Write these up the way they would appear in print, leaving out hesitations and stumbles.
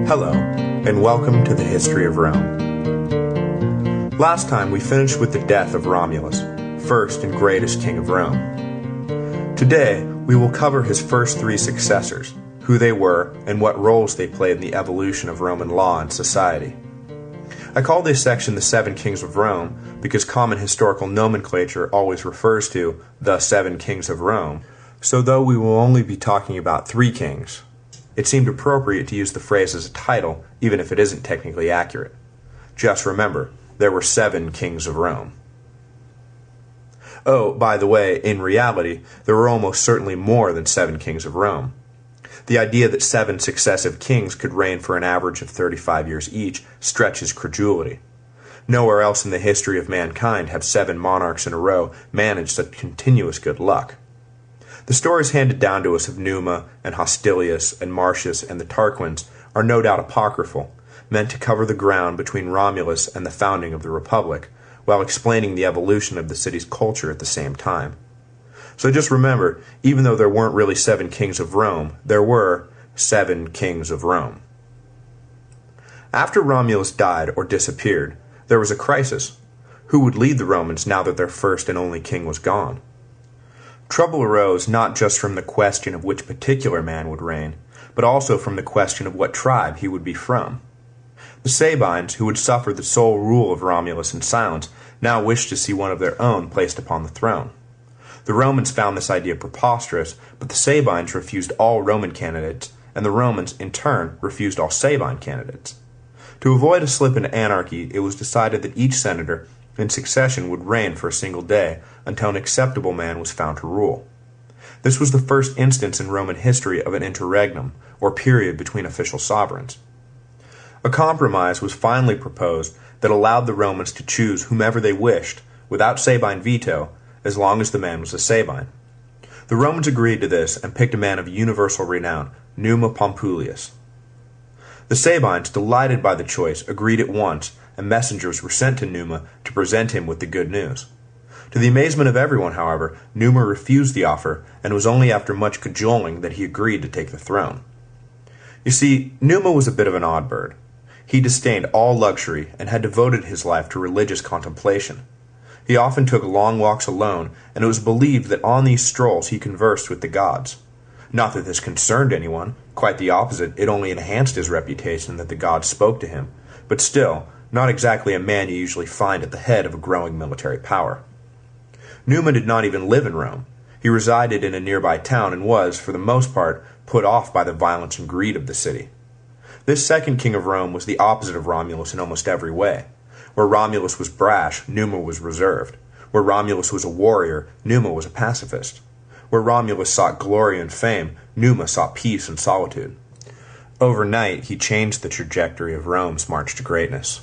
Hello, and welcome to the History of Rome. Last time we finished with the death of Romulus, first and greatest king of Rome. Today, we will cover his first three successors, who they were, and what roles they played in the evolution of Roman law and society. I call this section the Seven Kings of Rome because common historical nomenclature always refers to the Seven Kings of Rome, so though we will only be talking about three kings, it seemed appropriate to use the phrase as a title, even if it isn't technically accurate. Just remember, there were 7 kings of Rome. Oh, by the way, in reality, there were almost certainly more than 7 kings of Rome. The idea that 7 successive kings could reign for an average of 35 years each stretches credulity. Nowhere else in the history of mankind have 7 monarchs in a row managed such continuous good luck. The stories handed down to us of Numa and Hostilius and Marcius and the Tarquins are no doubt apocryphal, meant to cover the ground between Romulus and the founding of the Republic, while explaining the evolution of the city's culture at the same time. So just remember, even though there weren't really 7 kings of Rome, there were 7 kings of Rome. After Romulus died or disappeared, there was a crisis. Who would lead the Romans now that their first and only king was gone? Trouble arose not just from the question of which particular man would reign, but also from the question of what tribe he would be from. The Sabines, who would suffer the sole rule of Romulus in silence, now wished to see one of their own placed upon the throne. The Romans found this idea preposterous, but the Sabines refused all Roman candidates, and the Romans, in turn, refused all Sabine candidates. To avoid a slip into anarchy, it was decided that each senator in succession would reign for a single day until an acceptable man was found to rule. This was the first instance in Roman history of an interregnum, or period between official sovereigns. A compromise was finally proposed that allowed the Romans to choose whomever they wished, without Sabine veto, as long as the man was a Sabine. The Romans agreed to this and picked a man of universal renown, Numa Pompilius. The Sabines, delighted by the choice, agreed at once, and messengers were sent to Numa to present him with the good news. To the amazement of everyone, however, Numa refused the offer, and it was only after much cajoling that he agreed to take the throne. You see, Numa was a bit of an odd bird. He disdained all luxury and had devoted his life to religious contemplation. He often took long walks alone, and it was believed that on these strolls he conversed with the gods. Not that this concerned anyone, quite the opposite, it only enhanced his reputation that the gods spoke to him, but still, not exactly a man you usually find at the head of a growing military power. Numa did not even live in Rome. He resided in a nearby town and was, for the most part, put off by the violence and greed of the city. This second king of Rome was the opposite of Romulus in almost every way. Where Romulus was brash, Numa was reserved. Where Romulus was a warrior, Numa was a pacifist. Where Romulus sought glory and fame, Numa sought peace and solitude. Overnight, he changed the trajectory of Rome's march to greatness.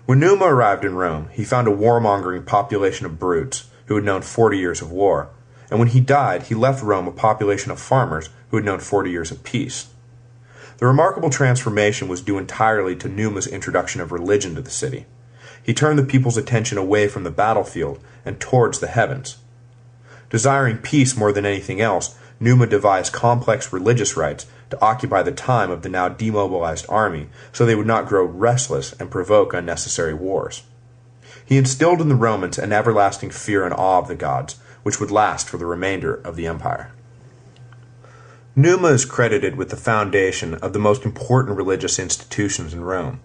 When Numa arrived in Rome, he found a warmongering population of brutes who had known 40 years of war, and when he died, he left Rome a population of farmers who had known 40 years of peace. The remarkable transformation was due entirely to Numa's introduction of religion to the city. He turned the people's attention away from the battlefield and towards the heavens. Desiring peace more than anything else, Numa devised complex religious rites to occupy the time of the now demobilized army so they would not grow restless and provoke unnecessary wars. He instilled in the Romans an everlasting fear and awe of the gods, which would last for the remainder of the empire. Numa is credited with the foundation of the most important religious institutions in Rome.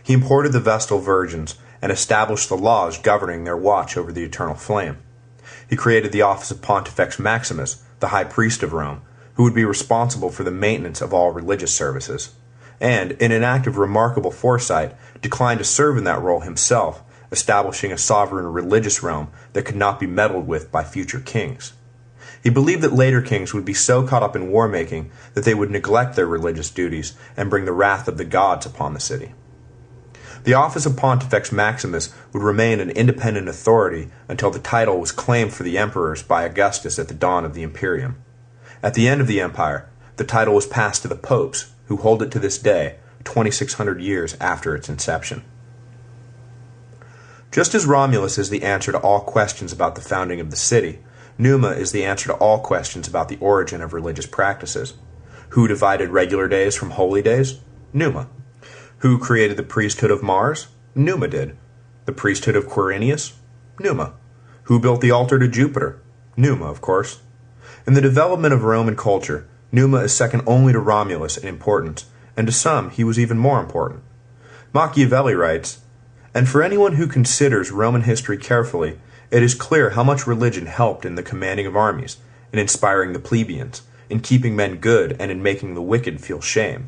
He imported the Vestal Virgins and established the laws governing their watch over the eternal flame. He created the office of Pontifex Maximus, the high priest of Rome, who would be responsible for the maintenance of all religious services, and, in an act of remarkable foresight, declined to serve in that role himself, establishing a sovereign religious Rome that could not be meddled with by future kings. He believed that later kings would be so caught up in war-making that they would neglect their religious duties and bring the wrath of the gods upon the city. The office of Pontifex Maximus would remain an independent authority until the title was claimed for the emperors by Augustus at the dawn of the Imperium. At the end of the empire, the title was passed to the popes, who hold it to this day, 2,600 years after its inception. Just as Romulus is the answer to all questions about the founding of the city, Numa is the answer to all questions about the origin of religious practices. Who divided regular days from holy days? Numa. Who created the priesthood of Mars? Numa did. The priesthood of Quirinius? Numa. Who built the altar to Jupiter? Numa, of course. In the development of Roman culture, Numa is second only to Romulus in importance, and to some he was even more important. Machiavelli writes, "And for anyone who considers Roman history carefully, it is clear how much religion helped in the commanding of armies, in inspiring the plebeians, in keeping men good, and in making the wicked feel shame."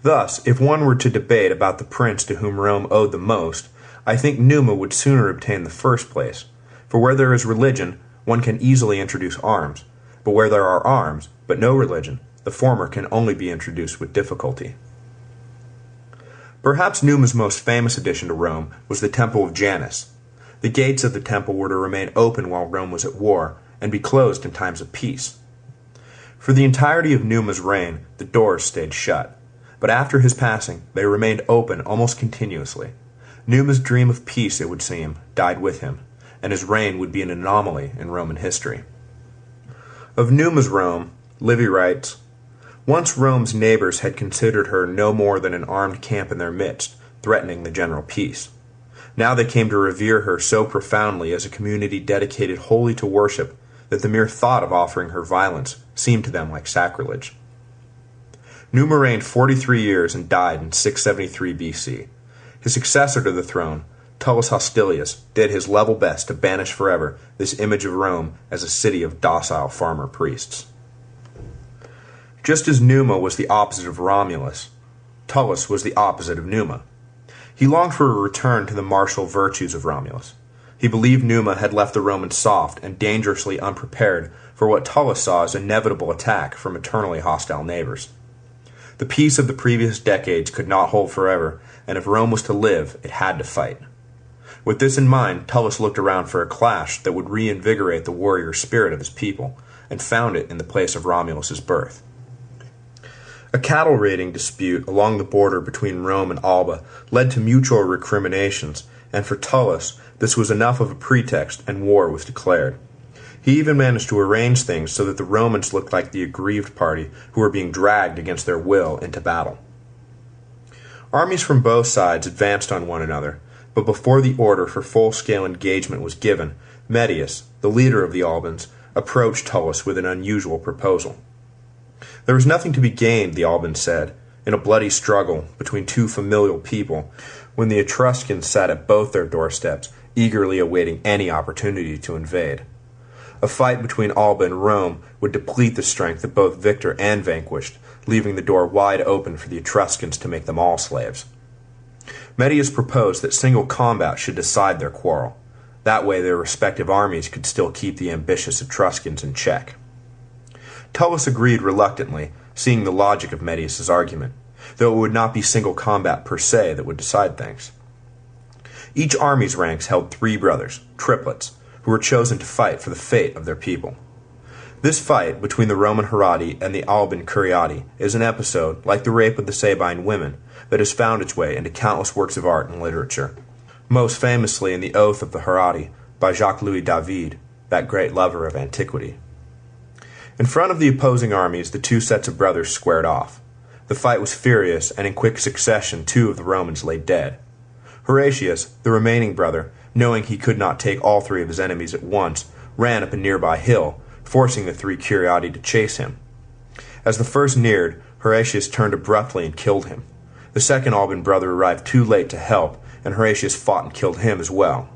Thus, if one were to debate about the prince to whom Rome owed the most, I think Numa would sooner obtain the first place. For where there is religion, one can easily introduce arms, but where there are arms, but no religion, the former can only be introduced with difficulty. Perhaps Numa's most famous addition to Rome was the Temple of Janus. The gates of the temple were to remain open while Rome was at war, and be closed in times of peace. For the entirety of Numa's reign, the doors stayed shut, but after his passing, they remained open almost continuously. Numa's dream of peace, it would seem, died with him, and his reign would be an anomaly in Roman history. Of Numa's Rome, Livy writes, "Once Rome's neighbors had considered her no more than an armed camp in their midst, threatening the general peace. Now they came to revere her so profoundly as a community dedicated wholly to worship that the mere thought of offering her violence seemed to them like sacrilege." Numa reigned 43 years and died in 673 BC. His successor to the throne, Tullus Hostilius, did his level best to banish forever this image of Rome as a city of docile farmer priests. Just as Numa was the opposite of Romulus, Tullus was the opposite of Numa. He longed for a return to the martial virtues of Romulus. He believed Numa had left the Romans soft and dangerously unprepared for what Tullus saw as inevitable attack from eternally hostile neighbors. The peace of the previous decades could not hold forever, and if Rome was to live, it had to fight. With this in mind, Tullus looked around for a clash that would reinvigorate the warrior spirit of his people, and found it in the place of Romulus's birth. A cattle raiding dispute along the border between Rome and Alba led to mutual recriminations, and for Tullus, this was enough of a pretext, and war was declared. He even managed to arrange things so that the Romans looked like the aggrieved party who were being dragged against their will into battle. Armies from both sides advanced on one another, but before the order for full-scale engagement was given, Medius, the leader of the Albans, approached Tullus with an unusual proposal. There was nothing to be gained, the Albans said, in a bloody struggle between two familial people, when the Etruscans sat at both their doorsteps, eagerly awaiting any opportunity to invade. A fight between Alba and Rome would deplete the strength of both victor and vanquished, leaving the door wide open for the Etruscans to make them all slaves. Medius proposed that single combat should decide their quarrel. That way their respective armies could still keep the ambitious Etruscans in check. Tullus agreed reluctantly, seeing the logic of Medius's argument, though it would not be single combat per se that would decide things. Each army's ranks held 3 brothers, triplets, who were chosen to fight for the fate of their people. This fight between the Roman Herati and the Alban Curiati is an episode, like the rape of the Sabine women, that has found its way into countless works of art and literature, most famously in the Oath of the Herati by Jacques-Louis David, that great lover of antiquity. In front of the opposing armies, the 2 sets of brothers squared off. The fight was furious, and in quick succession 2 of the Romans lay dead. Horatius, the remaining brother, knowing he could not take all 3 of his enemies at once, ran up a nearby hill, forcing the 3 Curiati to chase him. As the first neared, Horatius turned abruptly and killed him. The second Alban brother arrived too late to help, and Horatius fought and killed him as well.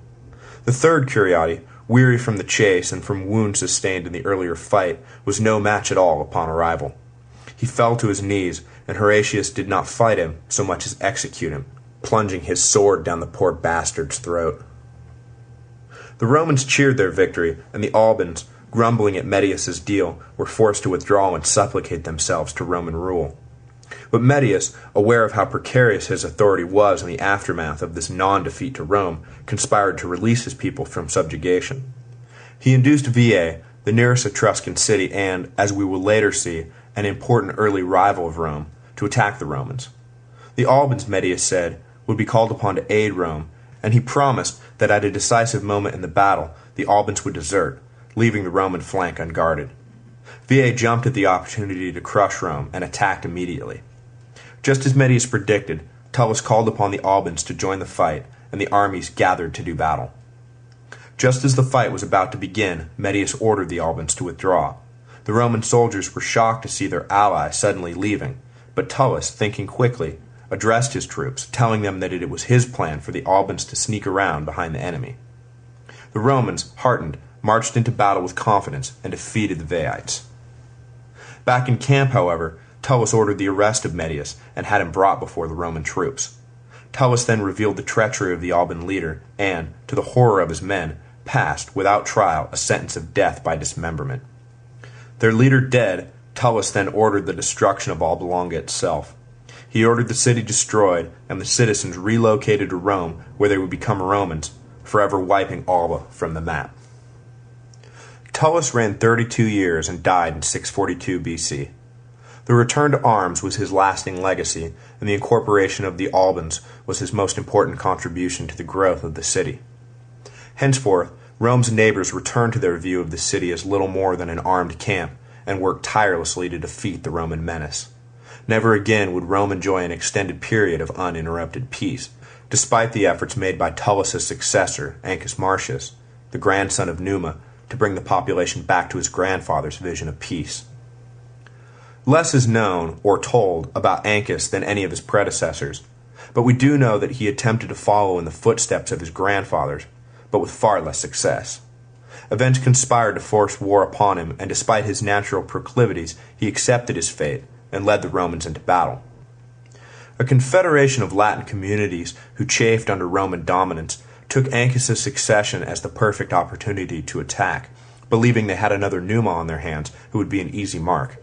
The third Curiati, weary from the chase and from wounds sustained in the earlier fight, was no match at all upon arrival. He fell to his knees, and Horatius did not fight him so much as execute him, plunging his sword down the poor bastard's throat. The Romans cheered their victory, and the Albans, grumbling at Medius's deal, were forced to withdraw and supplicate themselves to Roman rule. But Medius, aware of how precarious his authority was in the aftermath of this non-defeat to Rome, conspired to release his people from subjugation. He induced Veii, the nearest Etruscan city and, as we will later see, an important early rival of Rome, to attack the Romans. The Albans, Medius said, would be called upon to aid Rome, and he promised that at a decisive moment in the battle, the Albans would desert, leaving the Roman flank unguarded. VA jumped at the opportunity to crush Rome and attacked immediately. Just as Medius predicted, Tullus called upon the Albans to join the fight, and the armies gathered to do battle. Just as the fight was about to begin, Medius ordered the Albans to withdraw. The Roman soldiers were shocked to see their ally suddenly leaving, but Tullus, thinking quickly, addressed his troops, telling them that it was his plan for the Albans to sneak around behind the enemy. The Romans, heartened, marched into battle with confidence and defeated the Veites. Back in camp, however, Tullus ordered the arrest of Medius and had him brought before the Roman troops. Tullus then revealed the treachery of the Alban leader and, to the horror of his men, passed, without trial, a sentence of death by dismemberment. Their leader dead, Tullus then ordered the destruction of Alba Longa itself. He ordered the city destroyed and the citizens relocated to Rome, where they would become Romans, forever wiping Alba from the map. Tullus reigned 32 years and died in 642 BC. The return to arms was his lasting legacy, and the incorporation of the Albans was his most important contribution to the growth of the city. Henceforth, Rome's neighbors returned to their view of the city as little more than an armed camp, and worked tirelessly to defeat the Roman menace. Never again would Rome enjoy an extended period of uninterrupted peace, despite the efforts made by Tullus's successor, Ancus Marcius, the grandson of Numa, to bring the population back to his grandfather's vision of peace. Less is known, or told, about Ancus than any of his predecessors, but we do know that he attempted to follow in the footsteps of his grandfathers, but with far less success. Events conspired to force war upon him, and despite his natural proclivities, he accepted his fate and led the Romans into battle. A confederation of Latin communities who chafed under Roman dominance took Ancus's succession as the perfect opportunity to attack, believing they had another Numa on their hands who would be an easy mark.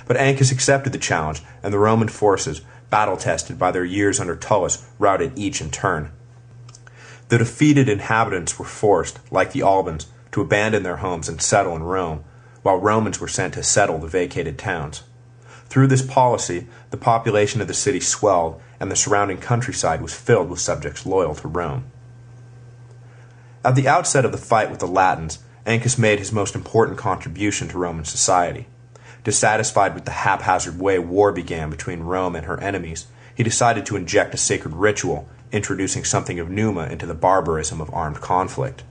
But Ancus accepted the challenge, and the Roman forces, battle-tested by their years under Tullus, routed each in turn. The defeated inhabitants were forced, like the Albans, to abandon their homes and settle in Rome, while Romans were sent to settle the vacated towns. Through this policy, the population of the city swelled, and the surrounding countryside was filled with subjects loyal to Rome. At the outset of the fight with the Latins, Ancus made his most important contribution to Roman society. Dissatisfied with the haphazard way war began between Rome and her enemies, he decided to inject a sacred ritual, introducing something of Numa into the barbarism of armed conflict.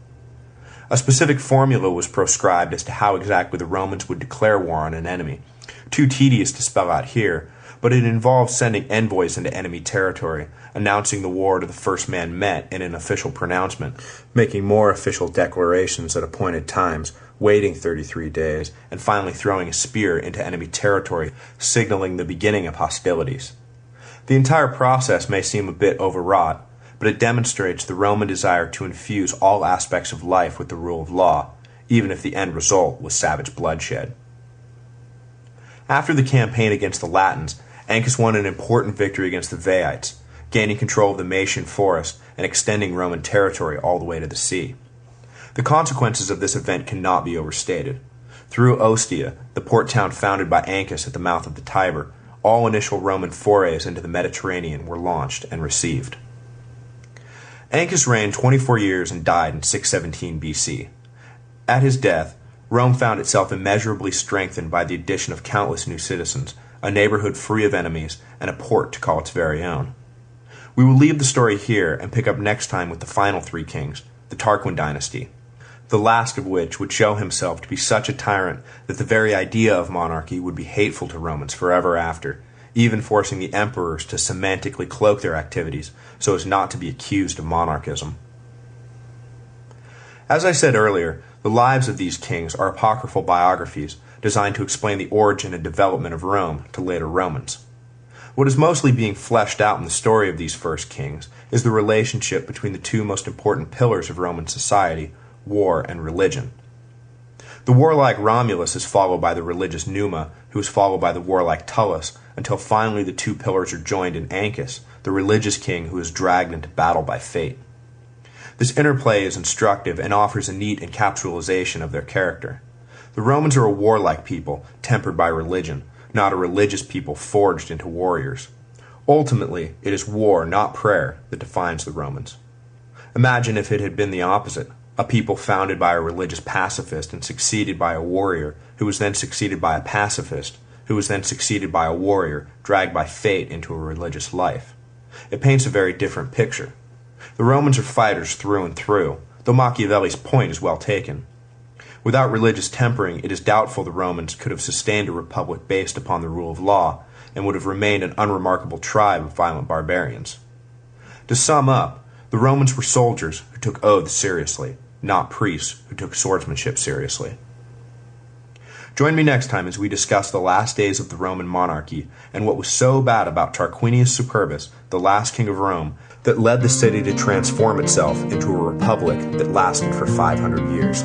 A specific formula was proscribed as to how exactly the Romans would declare war on an enemy, too tedious to spell out here, but it involved sending envoys into enemy territory, announcing the war to the first man met in an official pronouncement, making more official declarations at appointed times, waiting 33 days, and finally throwing a spear into enemy territory, signaling the beginning of hostilities. The entire process may seem a bit overwrought, but it demonstrates the Roman desire to infuse all aspects of life with the rule of law, even if the end result was savage bloodshed. After the campaign against the Latins, Ancus won an important victory against the Veites, gaining control of the Maetian forest and extending Roman territory all the way to the sea. The consequences of this event cannot be overstated. Through Ostia, the port town founded by Ancus at the mouth of the Tiber, all initial Roman forays into the Mediterranean were launched and received. Ancus reigned 24 years and died in 617 BC. At his death, Rome found itself immeasurably strengthened by the addition of countless new citizens, a neighborhood free of enemies, and a port to call its very own. We will leave the story here and pick up next time with the final three kings, the Tarquin dynasty, the last of which would show himself to be such a tyrant that the very idea of monarchy would be hateful to Romans forever after, even forcing the emperors to semantically cloak their activities so as not to be accused of monarchism. As I said earlier, the lives of these kings are apocryphal biographies designed to explain the origin and development of Rome to later Romans. What is mostly being fleshed out in the story of these first kings is the relationship between the two most important pillars of Roman society, war and religion. The warlike Romulus is followed by the religious Numa, who is followed by the warlike Tullus, until finally the two pillars are joined in Ancus, the religious king who is dragged into battle by fate. This interplay is instructive and offers a neat encapsulation of their character. The Romans are a warlike people, tempered by religion, not a religious people forged into warriors. Ultimately, it is war, not prayer, that defines the Romans. Imagine if it had been the opposite. a people founded by a religious pacifist and succeeded by a warrior, who was then succeeded by a pacifist, who was then succeeded by a warrior, dragged by fate into a religious life. It paints a very different picture. The Romans are fighters through and through, though Machiavelli's point is well taken. Without religious tempering, it is doubtful the Romans could have sustained a republic based upon the rule of law, and would have remained an unremarkable tribe of violent barbarians. To sum up, the Romans were soldiers who took oaths seriously, not priests who took swordsmanship seriously. Join me next time as we discuss the last days of the Roman monarchy and what was so bad about Tarquinius Superbus, the last king of Rome, that led the city to transform itself into a republic that lasted for 500 years.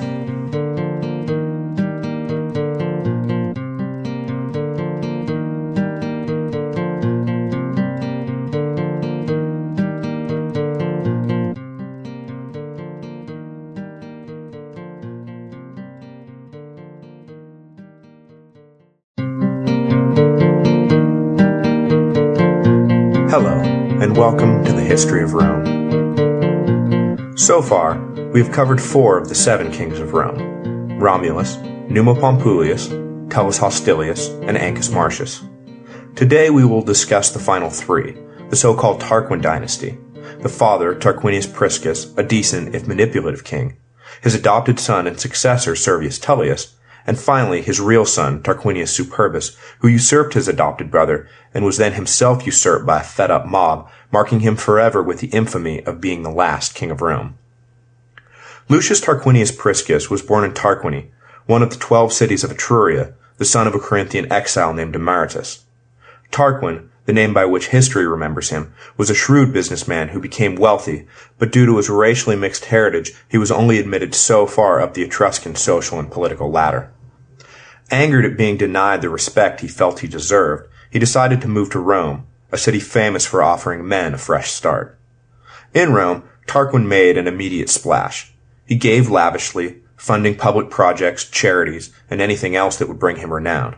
Hello, and welcome to the History of Rome. So far, we have covered 4 of the 7 kings of Rome: Romulus, Numa Pompilius, Tullus Hostilius, and Ancus Marcius. Today we will discuss the final 3, the so-called Tarquin dynasty, the father, Tarquinius Priscus, a decent if manipulative king, his adopted son and successor, Servius Tullius, and finally his real son, Tarquinius Superbus, who usurped his adopted brother and was then himself usurped by a fed-up mob, marking him forever with the infamy of being the last king of Rome. Lucius Tarquinius Priscus was born in Tarquini, one of the 12 cities of Etruria, the son of a Corinthian exile named Demaratus. Tarquin, the name by which history remembers him, was a shrewd businessman who became wealthy, but due to his racially mixed heritage, he was only admitted so far up the Etruscan social and political ladder. Angered at being denied the respect he felt he deserved, he decided to move to Rome, a city famous for offering men a fresh start. In Rome, Tarquin made an immediate splash. He gave lavishly, funding public projects, charities, and anything else that would bring him renown.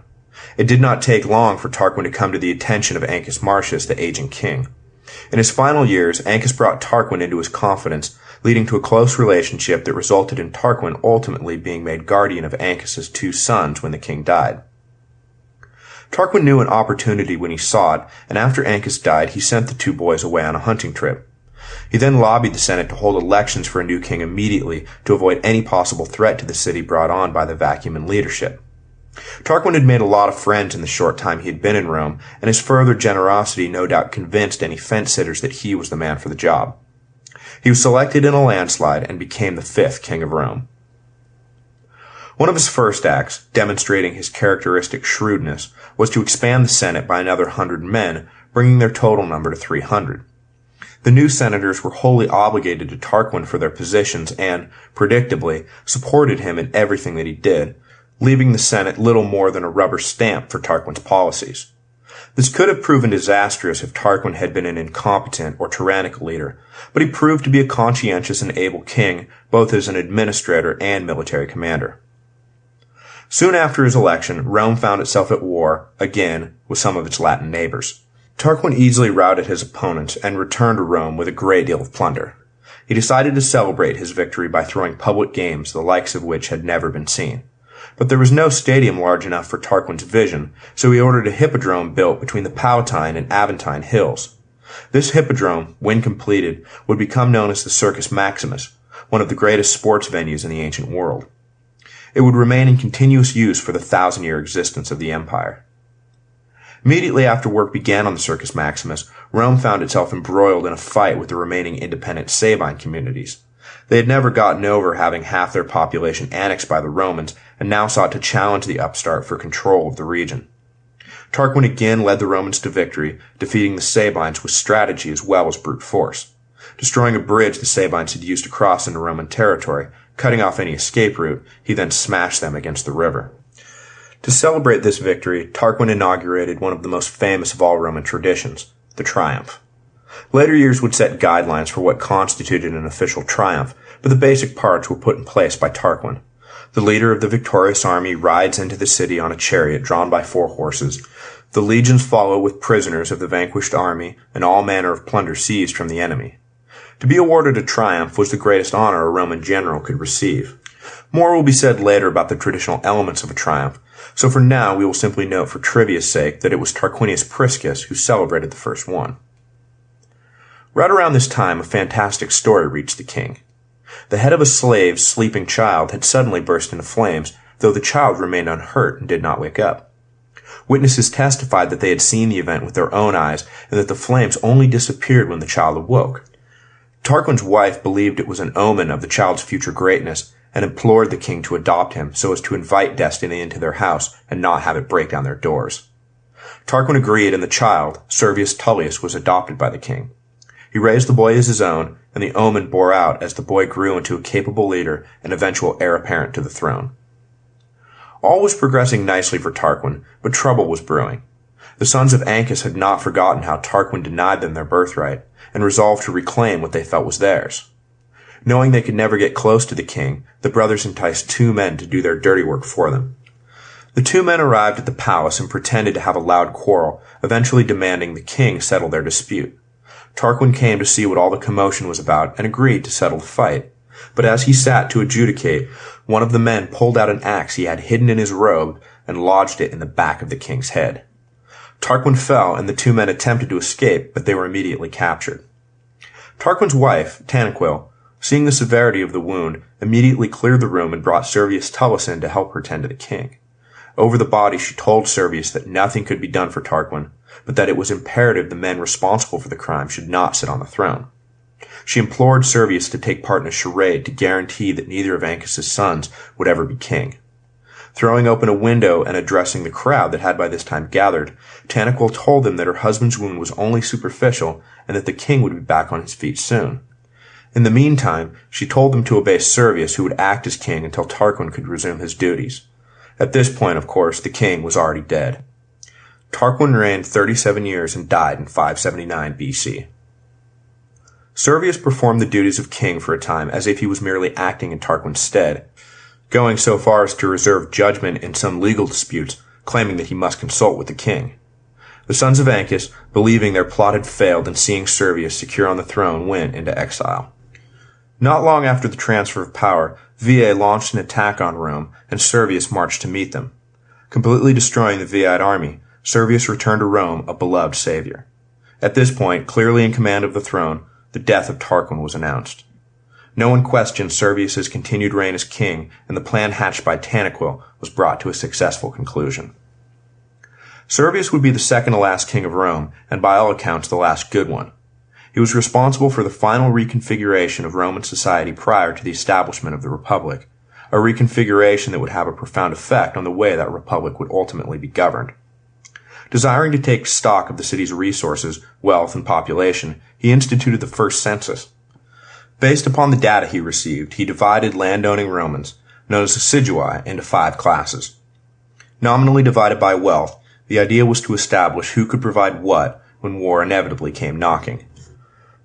It did not take long for Tarquin to come to the attention of Ancus Marcius, the aging king. In his final years, Ancus brought Tarquin into his confidence, leading to a close relationship that resulted in Tarquin ultimately being made guardian of Ancus's 2 sons when the king died. Tarquin knew an opportunity when he saw it, and after Ancus died, he sent the 2 boys away on a hunting trip. He then lobbied the Senate to hold elections for a new king immediately to avoid any possible threat to the city brought on by the vacuum in leadership. Tarquin had made a lot of friends in the short time he had been in Rome, and his further generosity no doubt convinced any fence-sitters that he was the man for the job. He was selected in a landslide and became the 5th king of Rome. One of his first acts, demonstrating his characteristic shrewdness, was to expand the Senate by another 100 men, bringing their total number to 300. The new senators were wholly obligated to Tarquin for their positions and, predictably, supported him in everything that he did, leaving the Senate little more than a rubber stamp for Tarquin's policies. This could have proven disastrous if Tarquin had been an incompetent or tyrannical leader, but he proved to be a conscientious and able king, both as an administrator and military commander. Soon after his election, Rome found itself at war, again, with some of its Latin neighbors. Tarquin easily routed his opponents and returned to Rome with a great deal of plunder. He decided to celebrate his victory by throwing public games, the likes of which had never been seen. But there was no stadium large enough for Tarquin's vision, so he ordered a hippodrome built between the Palatine and Aventine hills. This hippodrome, when completed, would become known as the Circus Maximus, one of the greatest sports venues in the ancient world. It would remain in continuous use for the 1,000-year existence of the empire. Immediately after work began on the Circus Maximus, Rome found itself embroiled in a fight with the remaining independent Sabine communities. They had never gotten over having half their population annexed by the Romans, and now sought to challenge the upstart for control of the region. Tarquin again led the Romans to victory, defeating the Sabines with strategy as well as brute force. Destroying a bridge the Sabines had used to cross into Roman territory, cutting off any escape route, he then smashed them against the river. To celebrate this victory, Tarquin inaugurated one of the most famous of all Roman traditions, the Triumph. Later years would set guidelines for what constituted an official triumph, but the basic parts were put in place by Tarquin. The leader of the victorious army rides into the city on a chariot drawn by 4 horses. The legions follow with prisoners of the vanquished army and all manner of plunder seized from the enemy. To be awarded a triumph was the greatest honor a Roman general could receive. More will be said later about the traditional elements of a triumph, so for now we will simply note for trivia's sake that it was Tarquinius Priscus who celebrated the first one. Right around this time, a fantastic story reached the king. The head of a slave's sleeping child had suddenly burst into flames, though the child remained unhurt and did not wake up. Witnesses testified that they had seen the event with their own eyes, and that the flames only disappeared when the child awoke. Tarquin's wife believed it was an omen of the child's future greatness, and implored the king to adopt him so as to invite destiny into their house and not have it break down their doors. Tarquin agreed, and the child, Servius Tullius, was adopted by the king. He raised the boy as his own, and the omen bore out as the boy grew into a capable leader and eventual heir apparent to the throne. All was progressing nicely for Tarquin, but trouble was brewing. The sons of Ancus had not forgotten how Tarquin denied them their birthright, and resolved to reclaim what they felt was theirs. Knowing they could never get close to the king, the brothers enticed 2 men to do their dirty work for them. The 2 men arrived at the palace and pretended to have a loud quarrel, eventually demanding the king settle their dispute. Tarquin came to see what all the commotion was about and agreed to settle the fight. But as he sat to adjudicate, one of the men pulled out an axe he had hidden in his robe and lodged it in the back of the king's head. Tarquin fell, and the 2 men attempted to escape, but they were immediately captured. Tarquin's wife, Tanaquil, seeing the severity of the wound, immediately cleared the room and brought Servius Tullus in to help her tend to the king. Over the body she told Servius that nothing could be done for Tarquin, but that it was imperative the men responsible for the crime should not sit on the throne. She implored Servius to take part in a charade to guarantee that neither of Ancus's sons would ever be king. Throwing open a window and addressing the crowd that had by this time gathered, Tanaquil told them that her husband's wound was only superficial and that the king would be back on his feet soon. In the meantime, she told them to obey Servius, who would act as king until Tarquin could resume his duties. At this point, of course, the king was already dead. Tarquin reigned 37 years and died in 579 BC. Servius performed the duties of king for a time as if he was merely acting in Tarquin's stead, going so far as to reserve judgment in some legal disputes, claiming that he must consult with the king. The sons of Ancus, believing their plot had failed and seeing Servius secure on the throne, went into exile. Not long after the transfer of power, Veii launched an attack on Rome, and Servius marched to meet them. Completely destroying the Viite army, Servius returned to Rome a beloved savior. At this point, clearly in command of the throne, the death of Tarquin was announced. No one questioned Servius's continued reign as king, and the plan hatched by Tanaquil was brought to a successful conclusion. Servius would be the second to last king of Rome, and by all accounts the last good one. He was responsible for the final reconfiguration of Roman society prior to the establishment of the Republic, a reconfiguration that would have a profound effect on the way that Republic would ultimately be governed. Desiring to take stock of the city's resources, wealth, and population, he instituted the first census. Based upon the data he received, he divided landowning Romans, known as assidui, into 5 classes. Nominally divided by wealth, the idea was to establish who could provide what when war inevitably came knocking.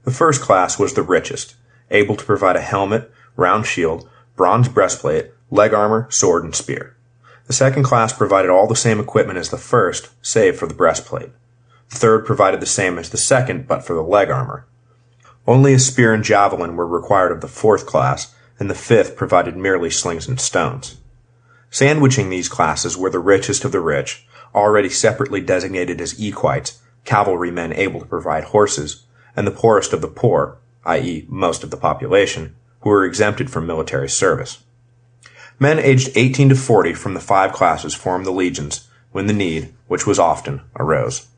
The first class was the richest, able to provide a helmet, round shield, bronze breastplate, leg armor, sword, and spear. The second class provided all the same equipment as the first, save for the breastplate. The third provided the same as the second, but for the leg armor. Only a spear and javelin were required of the fourth class, and the fifth provided merely slings and stones. Sandwiching these classes were the richest of the rich, already separately designated as equites, cavalrymen able to provide horses, and the poorest of the poor, i.e., most of the population, who were exempted from military service. Men aged 18 to 40 from the 5 classes formed the legions, when the need, which was often, arose.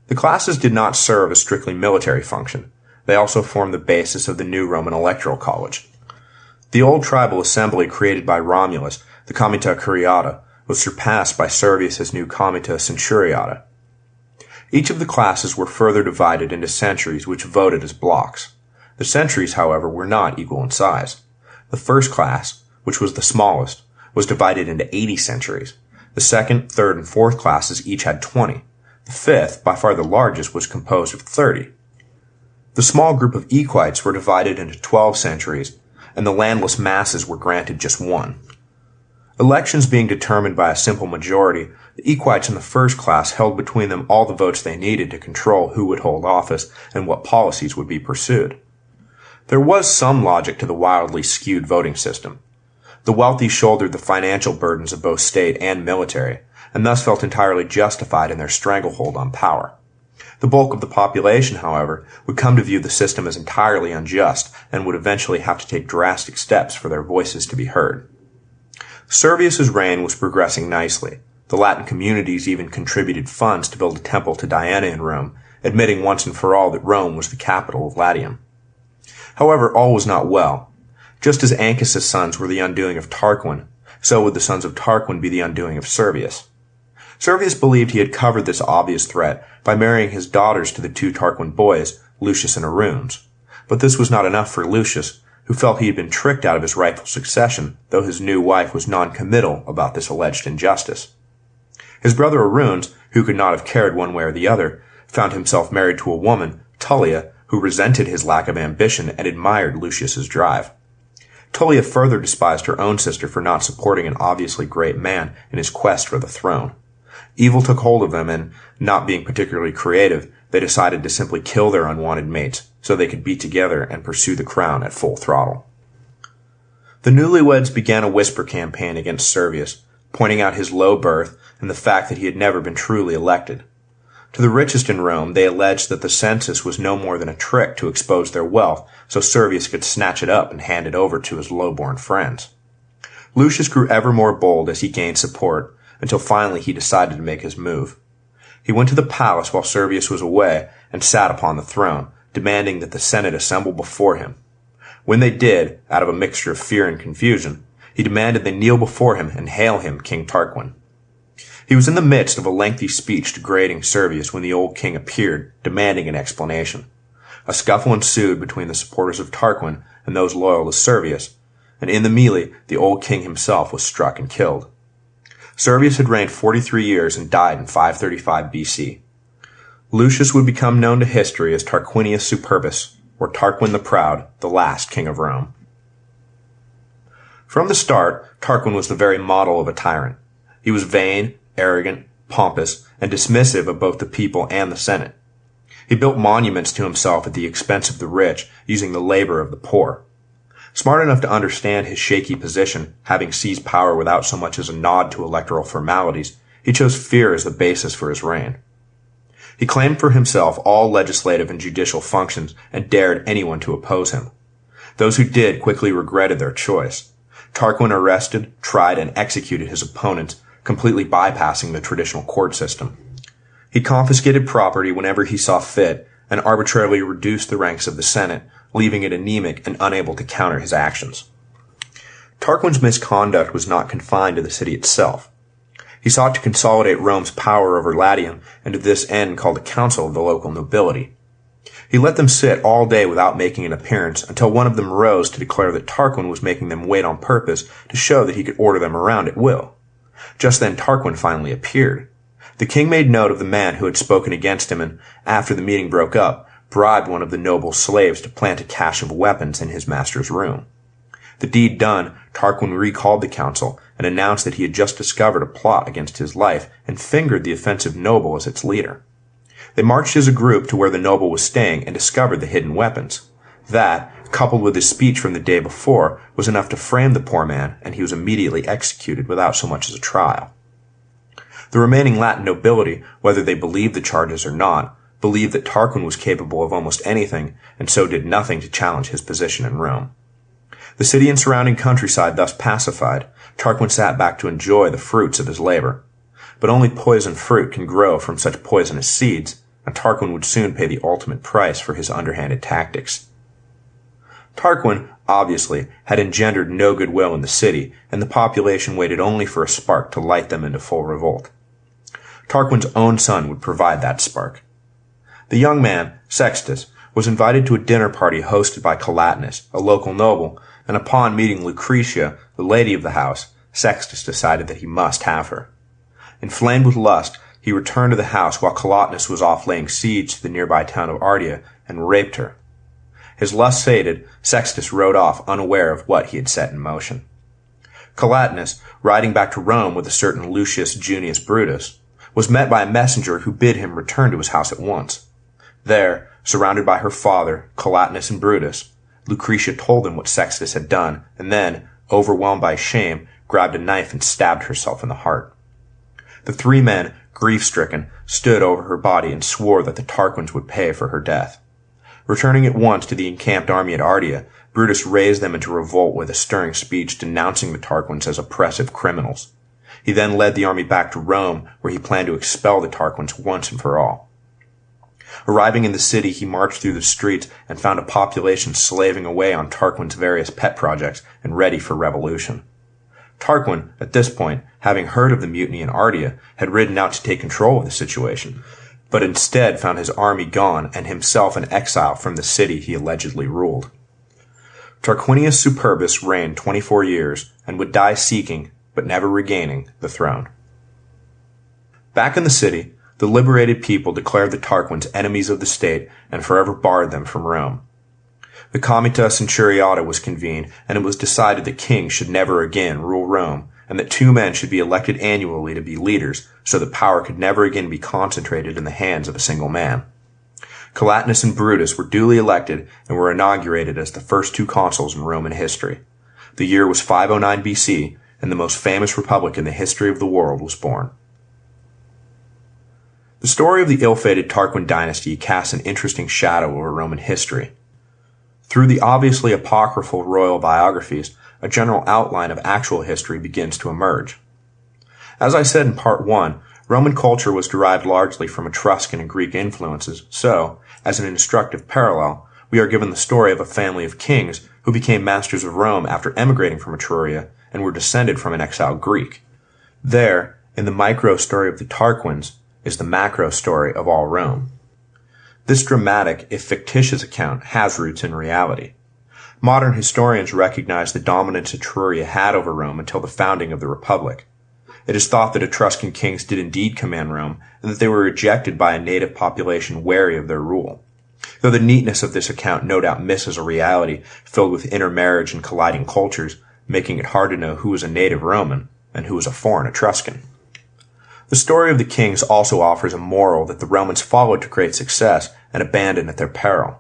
The classes did not serve a strictly military function. They also formed the basis of the new Roman electoral college. The old tribal assembly created by Romulus, the Comitia Curiata, was surpassed by Servius's new Comitia Centuriata. Each of the classes were further divided into centuries which voted as blocks. The centuries, however, were not equal in size. The first class, which was the smallest, was divided into 80 centuries. The second, third, and fourth classes each had 20. The fifth, by far the largest, was composed of 30. The small group of equites were divided into 12 centuries, and the landless masses were granted just 1. Elections being determined by a simple majority, the equites in the first class held between them all the votes they needed to control who would hold office and what policies would be pursued. There was some logic to the wildly skewed voting system. The wealthy shouldered the financial burdens of both state and military, and thus felt entirely justified in their stranglehold on power. The bulk of the population, however, would come to view the system as entirely unjust and would eventually have to take drastic steps for their voices to be heard. Servius's reign was progressing nicely. The Latin communities even contributed funds to build a temple to Diana in Rome, admitting once and for all that Rome was the capital of Latium. However, all was not well. Just as Ancus's sons were the undoing of Tarquin, so would the sons of Tarquin be the undoing of Servius. Servius believed he had covered this obvious threat by marrying his daughters to the two Tarquin boys, Lucius and Aruns. But this was not enough for Lucius, who felt he had been tricked out of his rightful succession, though his new wife was non-committal about this alleged injustice. His brother Aruns, who could not have cared one way or the other, found himself married to a woman, Tullia, who resented his lack of ambition and admired Lucius's drive. Tullia further despised her own sister for not supporting an obviously great man in his quest for the throne. Evil took hold of them, and, not being particularly creative, they decided to simply kill their unwanted mates so they could be together and pursue the crown at full throttle. The newlyweds began a whisper campaign against Servius, pointing out his low birth and the fact that he had never been truly elected. To the richest in Rome, they alleged that the census was no more than a trick to expose their wealth so Servius could snatch it up and hand it over to his low-born friends. Lucius grew ever more bold as he gained support, until finally he decided to make his move. He went to the palace while Servius was away and sat upon the throne, demanding that the Senate assemble before him. When they did, out of a mixture of fear and confusion, he demanded they kneel before him and hail him King Tarquin. He was in the midst of a lengthy speech degrading Servius when the old king appeared, demanding an explanation. A scuffle ensued between the supporters of Tarquin and those loyal to Servius, and in the melee the old king himself was struck and killed. Servius had reigned 43 years and died in 535 BC. Lucius would become known to history as Tarquinius Superbus, or Tarquin the Proud, the last king of Rome. From the start, Tarquin was the very model of a tyrant. He was vain, arrogant, pompous, and dismissive of both the people and the Senate. He built monuments to himself at the expense of the rich, using the labor of the poor. Smart enough to understand his shaky position, having seized power without so much as a nod to electoral formalities, he chose fear as the basis for his reign. He claimed for himself all legislative and judicial functions and dared anyone to oppose him. Those who did quickly regretted their choice. Tarquin arrested, tried, and executed his opponents, completely bypassing the traditional court system. He confiscated property whenever he saw fit and arbitrarily reduced the ranks of the Senate, leaving it anemic and unable to counter his actions. Tarquin's misconduct was not confined to the city itself. He sought to consolidate Rome's power over Latium, and to this end called a council of the local nobility. He let them sit all day without making an appearance until one of them rose to declare that Tarquin was making them wait on purpose to show that he could order them around at will. Just then Tarquin finally appeared. The king made note of the man who had spoken against him and, after the meeting broke up, bribed one of the noble's slaves to plant a cache of weapons in his master's room. The deed done, Tarquin recalled the council and announced that he had just discovered a plot against his life and fingered the offensive noble as its leader. They marched as a group to where the noble was staying and discovered the hidden weapons. That, coupled with his speech from the day before, was enough to frame the poor man, and he was immediately executed without so much as a trial. The remaining Latin nobility, whether they believed the charges or not, believed that Tarquin was capable of almost anything, and so did nothing to challenge his position in Rome. The city and surrounding countryside thus pacified, Tarquin sat back to enjoy the fruits of his labor. But only poisoned fruit can grow from such poisonous seeds, and Tarquin would soon pay the ultimate price for his underhanded tactics. Tarquin, obviously, had engendered no goodwill in the city, and the population waited only for a spark to light them into full revolt. Tarquin's own son would provide that spark. The young man, Sextus, was invited to a dinner party hosted by Collatinus, a local noble, and upon meeting Lucretia, the lady of the house, Sextus decided that he must have her. Inflamed with lust, he returned to the house while Collatinus was off laying siege to the nearby town of Ardea and raped her. His lust sated, Sextus rode off unaware of what he had set in motion. Collatinus, riding back to Rome with a certain Lucius Junius Brutus, was met by a messenger who bid him return to his house at once. There, surrounded by her father, Collatinus and Brutus, Lucretia told him what Sextus had done, and then, overwhelmed by shame, grabbed a knife and stabbed herself in the heart. The three men, grief-stricken, stood over her body and swore that the Tarquins would pay for her death. Returning at once to the encamped army at Ardea, Brutus raised them into revolt with a stirring speech denouncing the Tarquins as oppressive criminals. He then led the army back to Rome, where he planned to expel the Tarquins once and for all. Arriving in the city, he marched through the streets and found a population slaving away on Tarquin's various pet projects and ready for revolution. Tarquin, at this point, having heard of the mutiny in Ardea, had ridden out to take control of the situation, but instead found his army gone and himself in exile from the city he allegedly ruled. Tarquinius Superbus reigned 24 years and would die seeking, but never regaining, the throne. Back in the city, the liberated people declared the Tarquins enemies of the state and forever barred them from Rome. The Comita Centuriata was convened, and it was decided that kings should never again rule Rome, and that two men should be elected annually to be leaders, so that power could never again be concentrated in the hands of a single man. Collatinus and Brutus were duly elected and were inaugurated as the first two consuls in Roman history. The year was 509 BC, and the most famous republic in the history of the world was born. The story of the ill-fated Tarquin dynasty casts an interesting shadow over Roman history. Through the obviously apocryphal royal biographies, a general outline of actual history begins to emerge. As I said in Part 1, Roman culture was derived largely from Etruscan and Greek influences, so, as an instructive parallel, we are given the story of a family of kings who became masters of Rome after emigrating from Etruria and were descended from an exiled Greek. There, in the micro-story of the Tarquins, is the macro-story of all Rome. This dramatic, if fictitious account has roots in reality. Modern historians recognize the dominance Etruria had over Rome until the founding of the Republic. It is thought that Etruscan kings did indeed command Rome, and that they were rejected by a native population wary of their rule. Though the neatness of this account no doubt misses a reality filled with intermarriage and colliding cultures, making it hard to know who was a native Roman and who was a foreign Etruscan. The story of the kings also offers a moral that the Romans followed to great success and abandoned at their peril.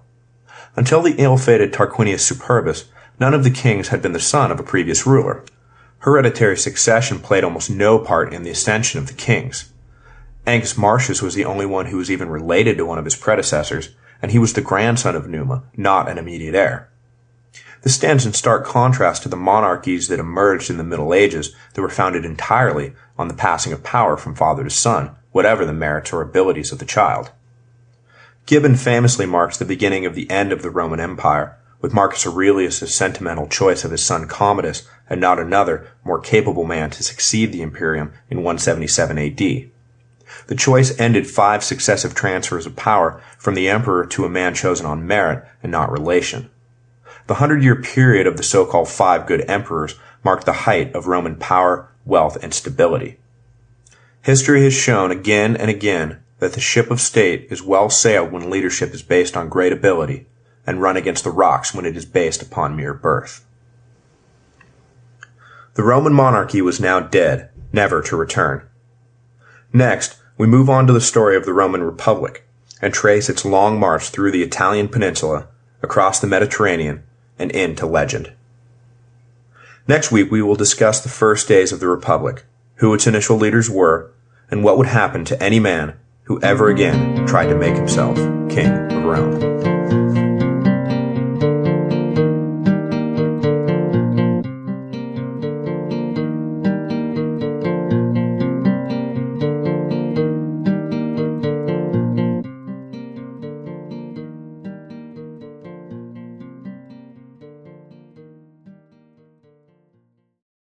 Until the ill-fated Tarquinius Superbus, none of the kings had been the son of a previous ruler. Hereditary succession played almost no part in the ascension of the kings. Ancus Marcius was the only one who was even related to one of his predecessors, and he was the grandson of Numa, not an immediate heir. This stands in stark contrast to the monarchies that emerged in the Middle Ages that were founded entirely on the passing of power from father to son, whatever the merits or abilities of the child. Gibbon famously marks the beginning of the end of the Roman Empire, with Marcus Aurelius' sentimental choice of his son Commodus and not another, more capable man to succeed the imperium in 177 AD. The choice ended 5 successive transfers of power from the emperor to a man chosen on merit and not relation. The 100-year period of the so-called 5 good emperors marked the height of Roman power, wealth, and stability. History has shown again and again that the ship of state is well sailed when leadership is based on great ability, and run against the rocks when it is based upon mere birth. The Roman monarchy was now dead, never to return. Next, we move on to the story of the Roman Republic, and trace its long march through the Italian peninsula, across the Mediterranean, and into legend. Next week we will discuss the first days of the Republic, who its initial leaders were, and what would happen to any man who ever again tried to make himself king of Rome.